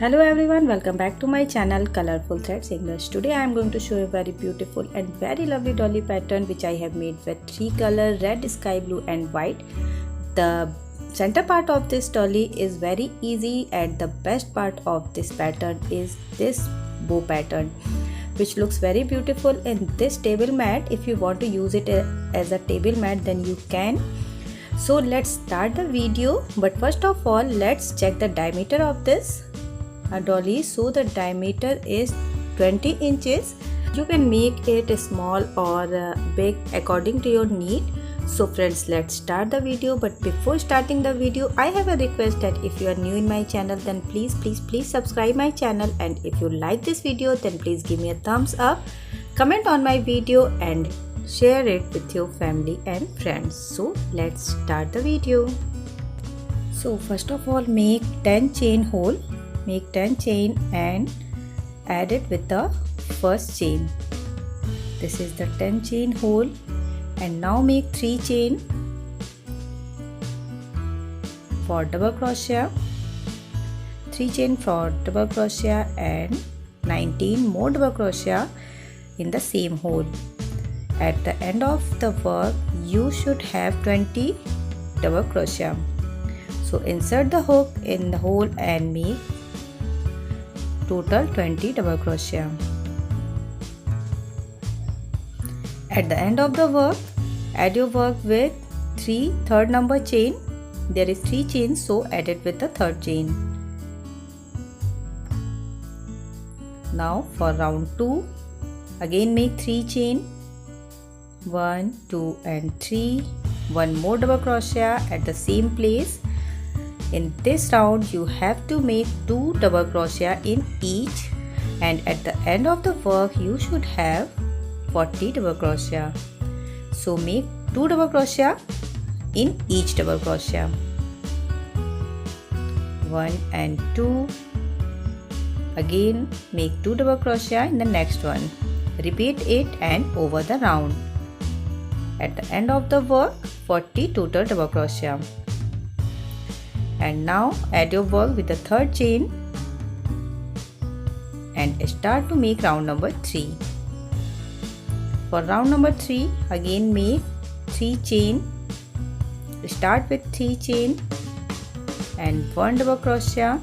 Hello everyone, welcome back to my channel Colorful Threads English. Today I am going to show you a very beautiful and very lovely dolly pattern which I have made with three colors: red, sky blue and white. The center part of this dolly is very easy and the best part of this pattern is this bow pattern, which looks very beautiful in this table mat. If you want to use it as a table mat, then you can. So let's start the video, but first of all let's check the diameter of this dolly. So the diameter is 20 inches. You can make it small or big according to your need. So friends, let's start the video, but before starting the video I have a request that if you are new in my channel, then please subscribe my channel, and if you like this video then please give me a thumbs up, comment on my video and share it with your family and friends. So let's start the video. So first of all, make 10 chain hole. Make 10 chain and add it with the first chain. This is the 10 chain hole, and now make 3 chain for double crochet, 3 chain for double crochet and 19 more double crochet in the same hole. At the end of the work you should have 20 double crochet. So insert the hook in the hole and make total 20 double crochet. At the end of the work, add your work with 3 third number chain. There is 3 chains, so add it with the third chain. Now for round 2, again make 3 chain, 1, 2 and 3, 1 more double crochet at the same place. In this round you have to make 2 double crochet in each, and at the end of the work you should have 40 double crochet. So make 2 double crochet in each double crochet, 1 and 2. Again make 2 double crochet in the next one. Repeat it and over the round. At the end of the work, 40 total double crochet. And now add your work with the third chain and start to make round number 3. For round number 3, again make 3 chain. Start with 3 chain and 1 double crochet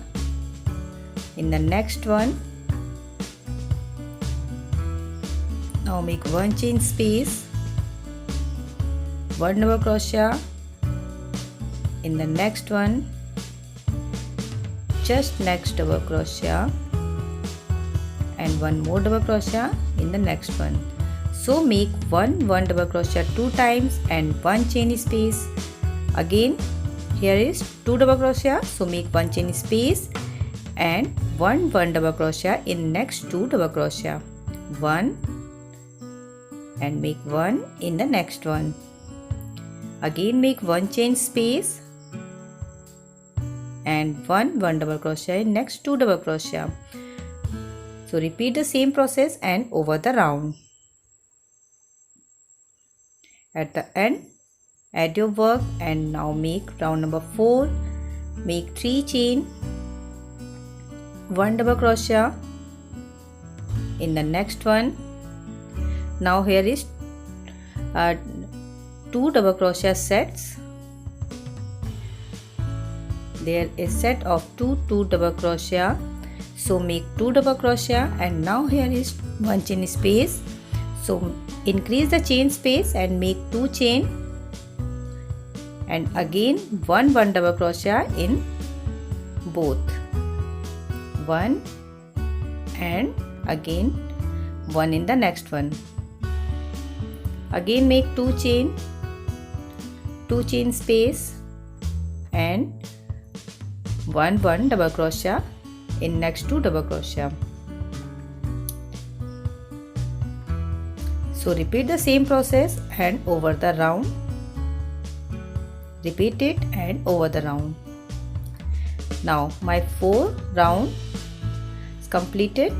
in the next one. Now make 1 chain space, 1 double crochet in the next one, just next double crochet and 1 more double crochet in the next one. So make 1 double crochet 2 times and 1 chain space. Again here is 2 double crochet, so make 1 chain space and 1 double crochet in next 2 double crochet, 1 and make 1 in the next one. Again make 1 chain space and 1 double crochet in next 2 double crochet. So repeat the same process and over the round. At the end add your work and now make round number 4. Make 3 chain, 1 double crochet in the next one. Now here is 2 double crochet sets. There is set of 2 double crochet, so make 2 double crochet and now here is 1 chain space. So increase the chain space and make 2 chain and again 1 double crochet in both, 1 and again 1 in the next one. Again make 2 chain, 2 chain space and 1 double crochet in next 2 double crochet. So repeat the same process and over the round. Repeat it and over the round. Now my 4 round is completed.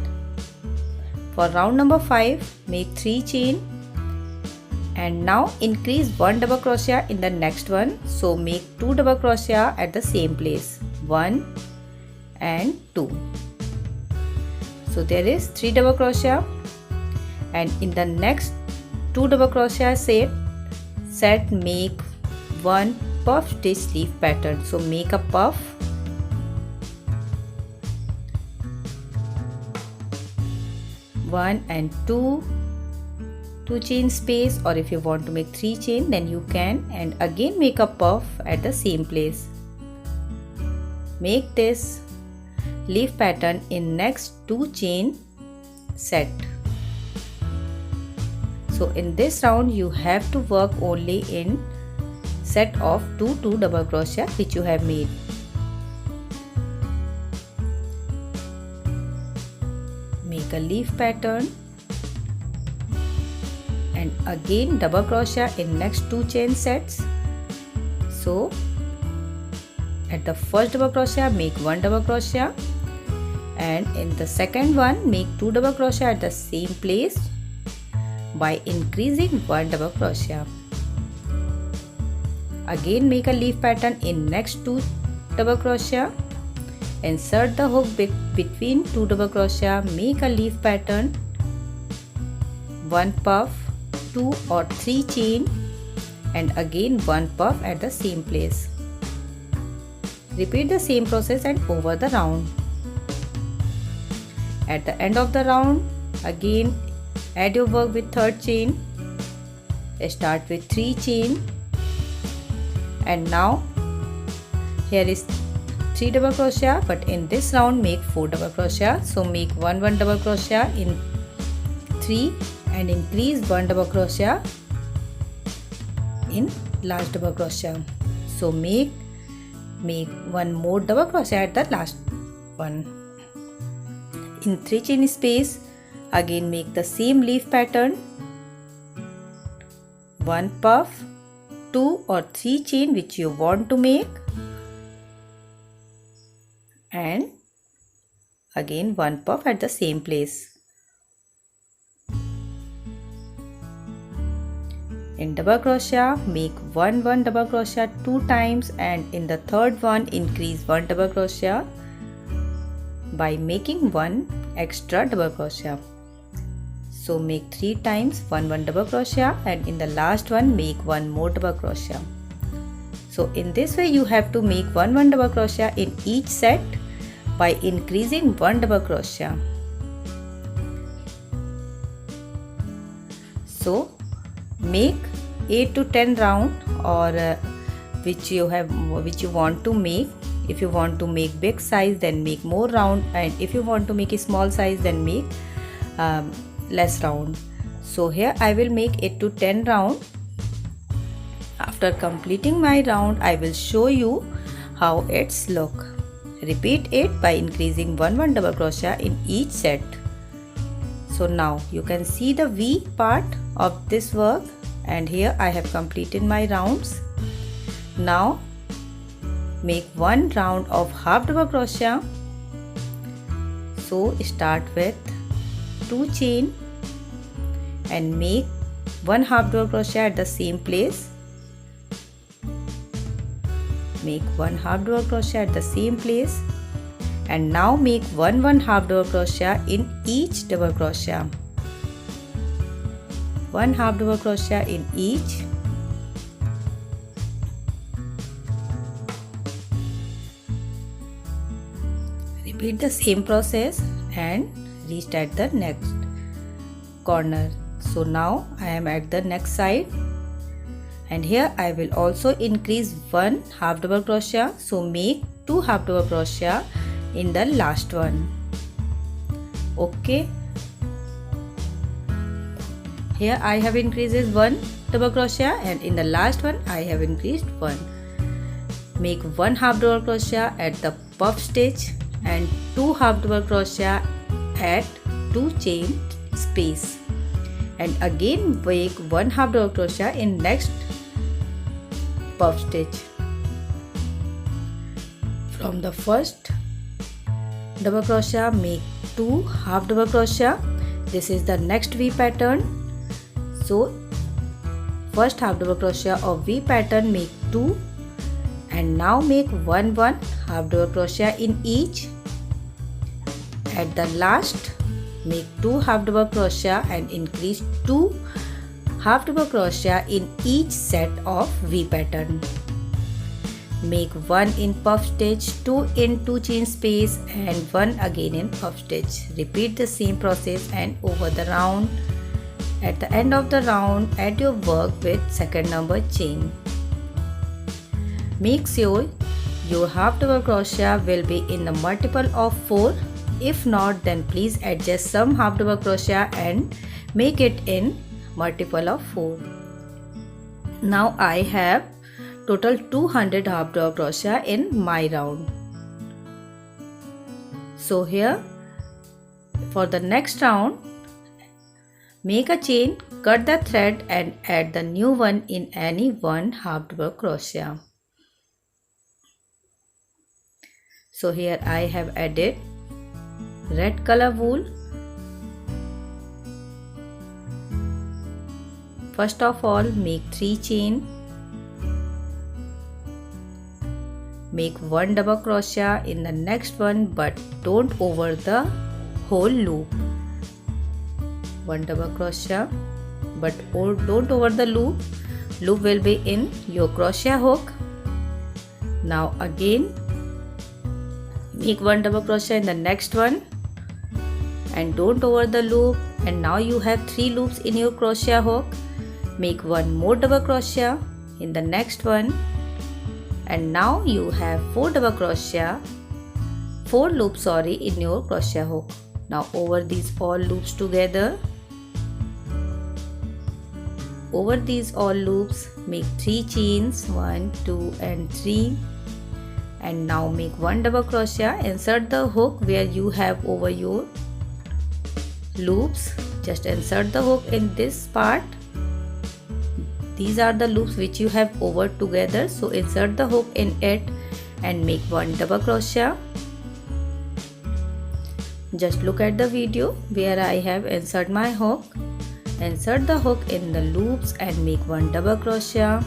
For round number 5, make 3 chain and now increase 1 double crochet in the next one. So make 2 double crochet at the same place, 1 and 2. So there is 3 double crochet, and in the next 2 double crochet set make 1 puff stitch leaf pattern. So make a puff, one and two chain space, or if you want to make 3 chain then you can, and again make a puff at the same place. Make this leaf pattern in next 2 chain set. So in this round you have to work only in set of 2 double crochet which you have made. Make a leaf pattern and again double crochet in next 2 chain sets. So at the first double crochet make 1 double crochet, and in the second one make 2 double crochet at the same place by increasing 1 double crochet. Again make a leaf pattern in next 2 double crochet. Insert the hook between 2 double crochet, make a leaf pattern, 1 puff, 2 or 3 chain, and again 1 puff at the same place. Repeat the same process and over the round. At the end of the round, again add your work with 3rd chain. Start with 3 chain, and now here is 3 double crochet, but in this round make 4 double crochet. So make 1 double crochet in 3 and increase 1 double crochet in last double crochet. So make 1 more double crochet at the last one. In 3 chain space, again make the same leaf pattern, 1 puff, 2 or 3 chain which you want to make, and again 1 puff at the same place. In double crochet make 1 double crochet 2 times, and in the third one increase 1 double crochet by making 1 extra double crochet. So make 3 times 1 double crochet, and in the last one make 1 more double crochet. So in this way you have to make 1 double crochet in each set by increasing 1 double crochet. So make 8 to 10 round, or which you want to make. If you want to make big size then make more round, and if you want to make a small size then make less round. So here I will make 8 to 10 round. After completing my round I will show you how it's look. Repeat it by increasing 1 double crochet in each set. So now you can see the V part of this work, and here I have completed my rounds. Now make 1 round of half double crochet. So start with 2 chain and make 1 half double crochet at the same place. Make 1 half double crochet at the same place, and now make 1 half double crochet in each double crochet. 1 half double crochet in each. Repeat the same process and reach at the next corner. So now I am at the next side, and here I will also increase 1 half double crochet. So make 2 half double crochet in the last one. Okay. Here I have increased 1 double crochet, and in the last one I have increased 1. Make 1 half double crochet at the puff stitch and 2 half double crochet at 2 chain space, and again make 1 half double crochet in next puff stitch. From the first double crochet make 2 half double crochet. This is the next V pattern. So first half double crochet of V pattern make 2, and now make 1 half double crochet in each. At the last make 2 half double crochet and increase 2 half double crochet in each set of V pattern. Make 1 in puff stitch, 2 in 2 chain space and 1 again in puff stitch. Repeat the same process and over the round. At the end of the round, add your work with second number chain. Make sure your half double crochet will be in the multiple of 4. If not, then please adjust some half double crochet and make it in multiple of 4. Now I have total 200 half double crochet in my round. So here for the next round, make a chain, cut the thread and add the new one in any one half double crochet. So here I have added red color wool. First of all, make 3 chain. Make 1 double crochet in the next one, but don't over the whole loop. 1 double crochet, but don't over the loop. Loop will be in your crochet hook. Now again make 1 double crochet in the next one and don't over the loop, and now you have 3 loops in your crochet hook. Make 1 more double crochet in the next one, and now you have 4 double crochet, 4 loops in your crochet hook. Now over these all loops together. Over these all loops, make 3 chains, 1, 2 and 3, and now make 1 double crochet. Insert the hook where you have over your loops. Just insert the hook in this part. These are the loops which you have over together, so insert the hook in it and make 1 double crochet. Just look at the video where I have insert my hook. Insert the hook in the loops and make 1 double crochet.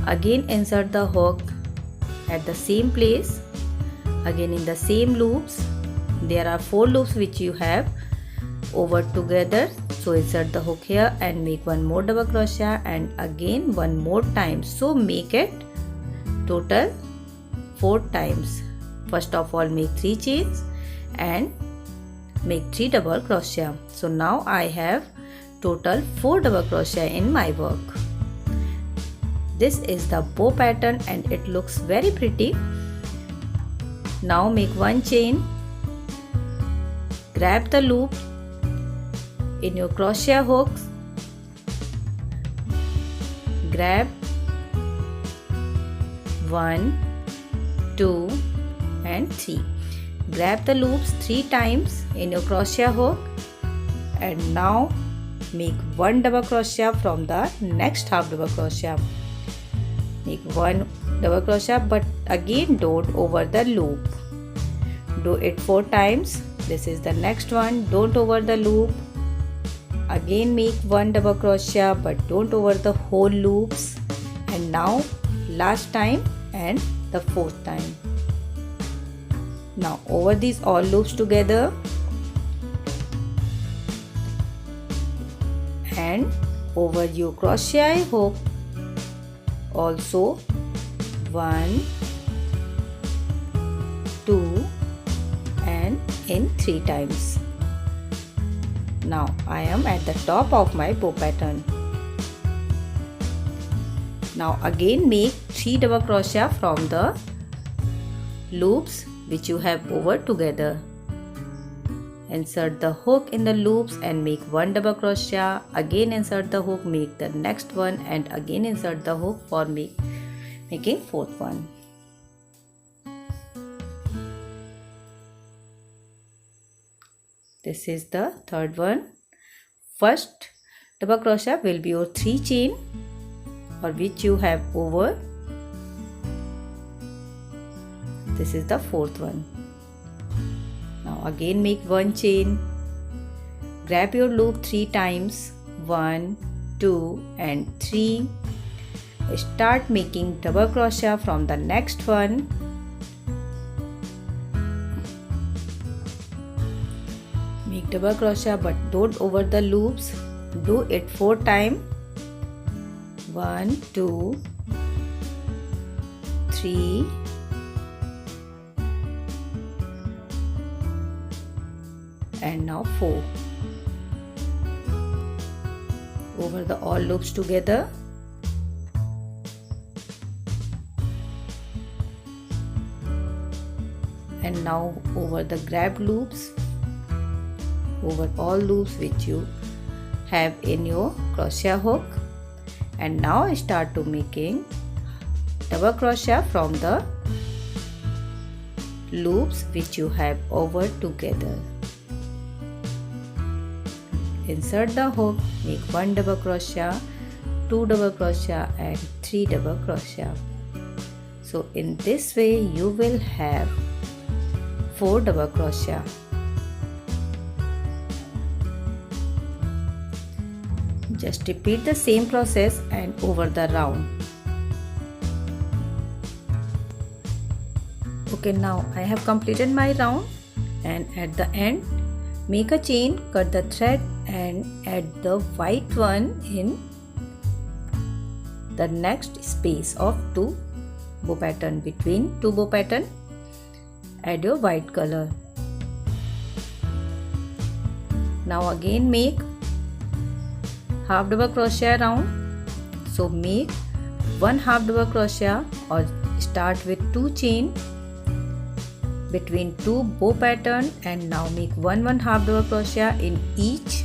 Again insert the hook at the same place, again in the same loops. There are 4 loops which you have over together, so insert the hook here and make 1 more double crochet and again 1 more time. So make it total 4 times. First of all, make 3 chains and make 3 double crochet. So now I have total 4 double crochet in my work. This is the bow pattern and it looks very pretty. Now make 1 chain, grab the loop in your crochet hooks, grab 1, 2 and 3. Grab the loops 3 times in your crochet hook and now make 1 double crochet from the next half double crochet. Make 1 double crochet, but again don't over the loop. Do it 4 times. This is the next one. Don't over the loop. Again make 1 double crochet, but don't over the whole loops. And now last time and the 4th time. Now over these all loops together and over your crochet hook also 1, 2 and in 3 times. Now I am at the top of my bow pattern. Now again make 3 double crochet from the loops which you have over together. Insert the hook in the loops and make 1 double crochet. Again insert the hook, make the next one and again insert the hook for making 4th one. This is the 3rd one. First double crochet will be your 3 chain or which you have over. This is the 4th one. Now again make 1 chain, grab your loop 3 times, 1, 2 and 3. Start making double crochet from the next one. double crochet but don't over the loops. Do it 4 times. 1 2 3 and now 4 over the all loops together. And now over the grab loops, over all loops which you have in your crochet hook. And now start to making double crochet from the loops which you have over together. Insert the hook, make 1 double crochet, 2 double crochet and 3 double crochet. So in this way you will have 4 double crochet. Just repeat the same process and over the round. Okay, now I have completed my round, and at the end make a chain, cut the thread and add the white one in the next space of 2 bow pattern. Between 2 bow pattern add your white color. Now again make half double crochet round. So make 1 half double crochet or start with 2 chain between 2 bow pattern, and now make 1 half double crochet in each.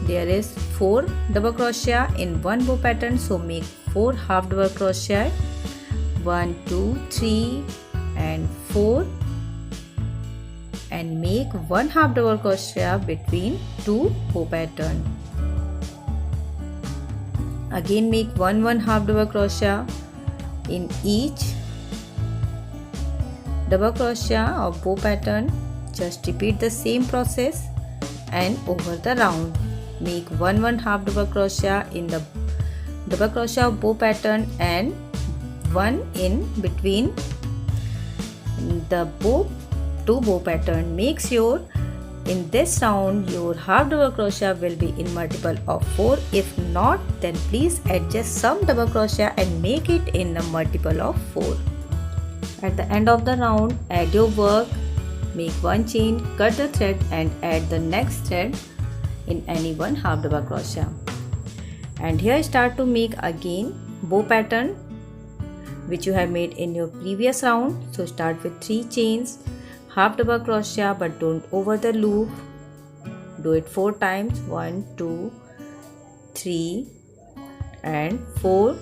There is 4 double crochet in 1 bow pattern, so make 4 half double crochet. 1 2 3 and 4, and make 1 half double crochet between 2 bow pattern. Again make 1 half double crochet in each double crochet of bow pattern. Just repeat the same process and over the round. Make 1 half double crochet in the double crochet of bow pattern and 1 in between the 2 bow pattern. Make sure in this round your half double crochet will be in multiple of 4. If not, then please adjust some double crochet and make it in a multiple of 4. At the end of the round, add your work, make 1 chain, cut the thread and add the next thread in any 1 half double crochet. And here start to make again bow pattern which you have made in your previous round. So start with 3 chains, half double crochet but don't over the loop. Do it 4 times. 1 2 3 and 4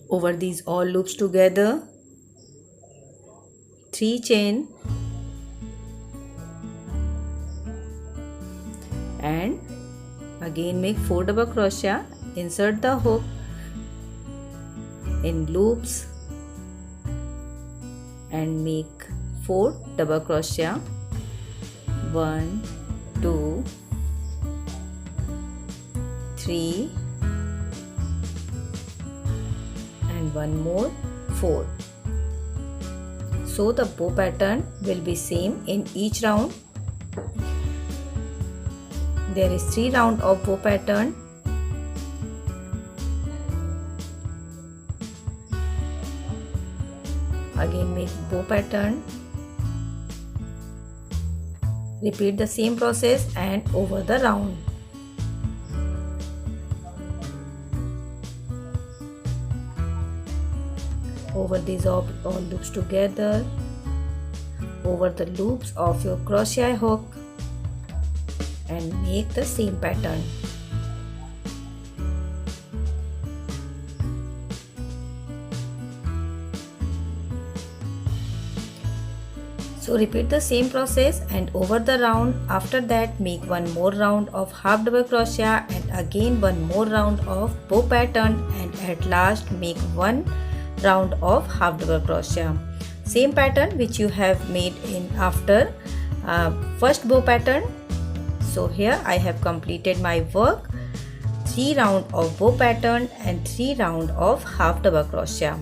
over these all loops together. 3 chain and again make 4 double crochet. Insert the hook in loops and make 4 double crochet. 1 2 3 and 1 more 4. So the bow pattern will be same in each round. There is 3 round of bow pattern. Again make bow pattern. Repeat the same process and over the round. Over these all loops together, over the loops of your crochet hook and make the same pattern. So repeat the same process and over the round. After that make 1 more round of half double crochet and again 1 more round of bow pattern, and at last make 1 round of half double crochet. Same pattern which you have made in after first bow pattern. So here I have completed my work. 3 round of bow pattern and 3 round of half double crochet.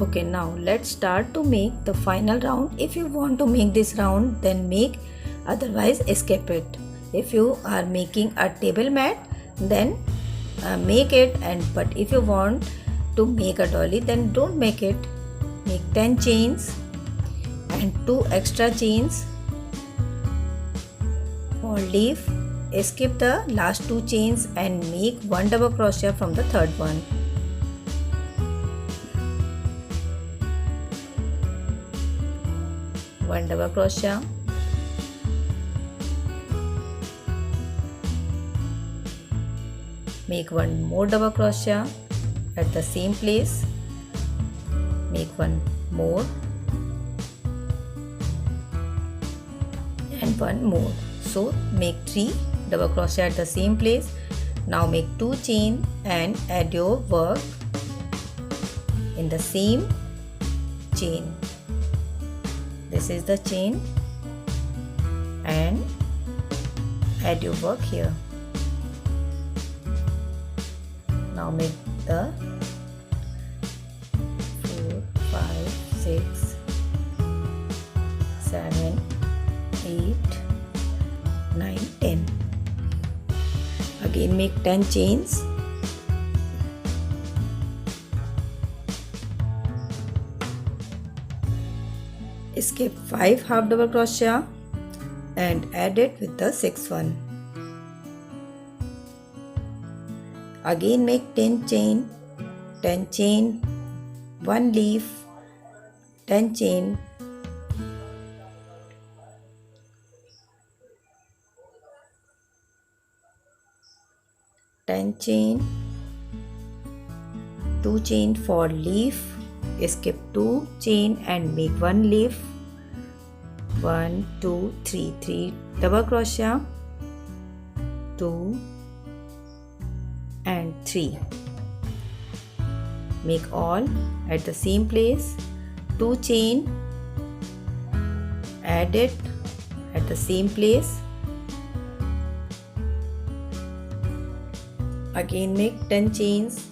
Okay, now let's start to make the final round. If you want to make this round, then make, otherwise skip it. If you are making a table mat, then make it, but if you want to make a dolly, then don't make it. Make 10 chains and 2 extra chains for leaf. Skip the last 2 chains and make 1 double crochet from the third one. One double crochet, make 1 more double crochet at the same place, make 1 more and 1 more. So make 3 double crochet at the same place. Now make 2 chain and add your work in the same chain. This is the chain and add your work here. Now make the 4, 5, 6, 7, 8, 9, 10. Again make 10 chains. Skip 5 half double crochet and add it with the 6th one. Again make 10 chain, 1 leaf, 10 chain, chain, 2 chain for leaf. Skip 2 chain and make 1 leaf. 1, 2, 3, 3 double crochet, 2 and 3. Make all at the same place. 2 chain, add it at the same place. Again make 10 chains.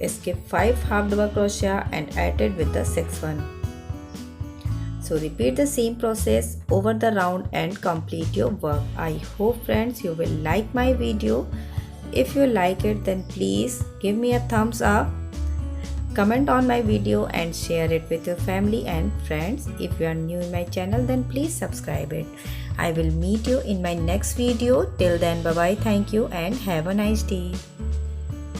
Skip 5 half double crochet and add it with the 6th one. So repeat the same process over the round and complete your work. I hope friends you will like my video. If you like it, then please give me a thumbs up, comment on my video and share it with your family and friends. If you are new in my channel, then please subscribe it. I will meet you in my next video. Till then, bye bye, thank you and have a nice day.